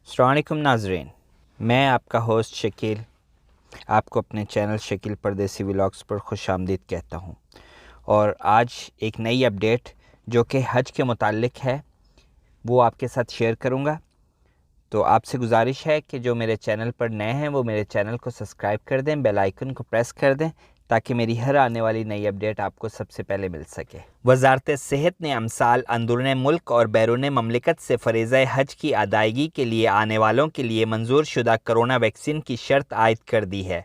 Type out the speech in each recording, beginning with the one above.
السلام علیکم ناظرین، میں آپ کا ہوسٹ شکیل آپ کو اپنے چینل شکیل پردیسی ولاگز پر خوش آمدید کہتا ہوں، اور آج ایک نئی اپڈیٹ جو کہ حج کے متعلق ہے وہ آپ کے ساتھ شیئر کروں گا۔ تو آپ سے گزارش ہے کہ جو میرے چینل پر نئے ہیں وہ میرے چینل کو سبسکرائب کر دیں، بیل آئیکن کو پریس کر دیں تاکہ میری ہر آنے والی نئی اپڈیٹ آپ کو سب سے پہلے مل سکے۔ وزارت صحت نے امسال اندرون ملک اور بیرون مملکت سے فریضہ حج کی ادائیگی کے لیے آنے والوں کے لیے منظور شدہ کرونا ویکسین کی شرط عائد کر دی ہے۔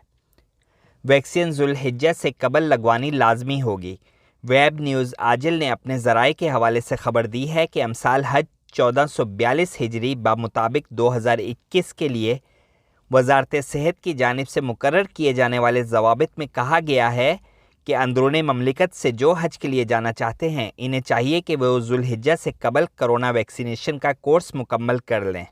ویکسین ذوالحجہ سے قبل لگوانی لازمی ہوگی۔ ویب نیوز آجل نے اپنے ذرائع کے حوالے سے خبر دی ہے کہ امسال حج 1442 ہجری بمطابق 2021 کے لیے وزارت صحت کی جانب سے مقرر کیے جانے والے ضوابط میں کہا گیا ہے کہ اندرون مملکت سے جو حج کے لیے جانا چاہتے ہیں انہیں چاہیے کہ وہ ذوالحجہ سے قبل کرونا ویکسینیشن کا کورس مکمل کر لیں۔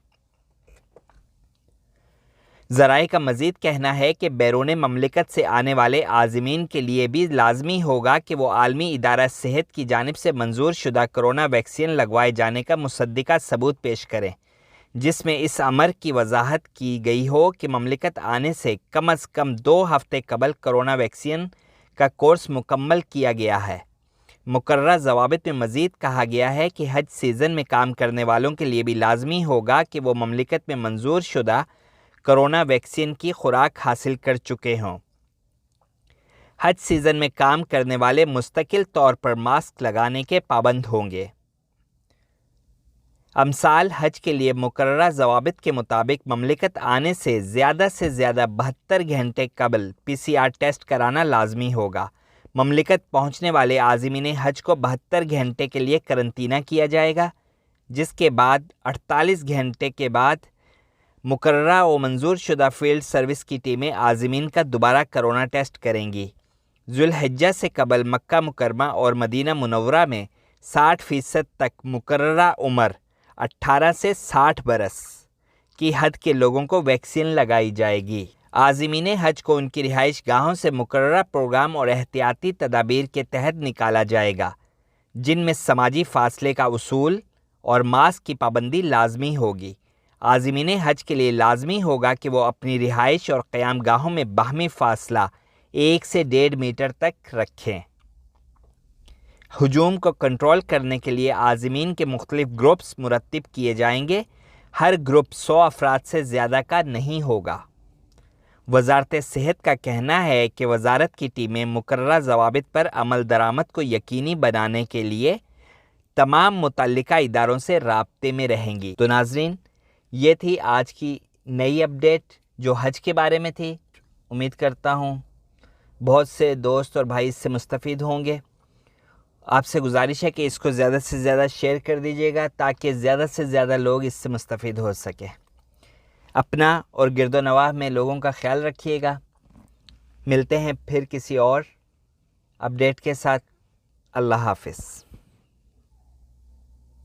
ذرائع کا مزید کہنا ہے کہ بیرون مملکت سے آنے والے عازمین کے لیے بھی لازمی ہوگا کہ وہ عالمی ادارہ صحت کی جانب سے منظور شدہ کرونا ویکسین لگوائے جانے کا مصدقہ ثبوت پیش کریں، جس میں اس امر کی وضاحت کی گئی ہو کہ مملکت آنے سے کم از کم 2 ہفتے قبل کرونا ویکسین کا کورس مکمل کیا گیا ہے۔ مقررہ ضوابط میں مزید کہا گیا ہے کہ حج سیزن میں کام کرنے والوں کے لیے بھی لازمی ہوگا کہ وہ مملکت میں منظور شدہ کرونا ویکسین کی خوراک حاصل کر چکے ہوں۔ حج سیزن میں کام کرنے والے مستقل طور پر ماسک لگانے کے پابند ہوں گے۔ امسال حج کے لیے مقررہ ضوابط کے مطابق مملکت آنے سے زیادہ 72 گھنٹے قبل PCR ٹیسٹ کرانا لازمی ہوگا۔ مملکت پہنچنے والے عازمین حج کو 72 گھنٹے کے لیے قرنطینہ کیا جائے گا، جس کے بعد 48 گھنٹے کے بعد مقررہ و منظور شدہ فیلڈ سروس کی ٹیمیں عازمین کا دوبارہ کرونا ٹیسٹ کریں گی۔ ذوالحجہ سے قبل مکہ مکرمہ اور مدینہ منورہ میں 60% تک مقررہ عمر 18 سے 60 برس کی حد کے لوگوں کو ویکسین لگائی جائے گی۔ عازمین حج کو ان کی رہائش گاہوں سے مقررہ پروگرام اور احتیاطی تدابیر کے تحت نکالا جائے گا، جن میں سماجی فاصلے کا اصول اور ماسک کی پابندی لازمی ہوگی۔ عازمین حج کے لیے لازمی ہوگا کہ وہ اپنی رہائش اور قیام گاہوں میں باہمی فاصلہ 1 سے 1.5 میٹر تک رکھیں۔ ہجوم کو کنٹرول کرنے کے لیے عازمین کے مختلف گروپس مرتب کیے جائیں گے۔ ہر گروپ 100 افراد سے زیادہ کا نہیں ہوگا۔ وزارت صحت کا کہنا ہے کہ وزارت کی ٹیمیں مقررہ ضوابط پر عمل درآمد کو یقینی بنانے کے لیے تمام متعلقہ اداروں سے رابطے میں رہیں گی۔ تو ناظرین، یہ تھی آج کی نئی اپڈیٹ جو حج کے بارے میں تھی۔ امید کرتا ہوں بہت سے دوست اور بھائی اس سے مستفید ہوں گے۔ آپ سے گزارش ہے کہ اس کو زیادہ سے زیادہ شیئر کر دیجیے گا تاکہ زیادہ سے زیادہ لوگ اس سے مستفید ہو سکیں۔ اپنا اور گرد و نواح میں لوگوں کا خیال رکھیے گا۔ ملتے ہیں پھر کسی اور اپڈیٹ کے ساتھ۔ اللہ حافظ۔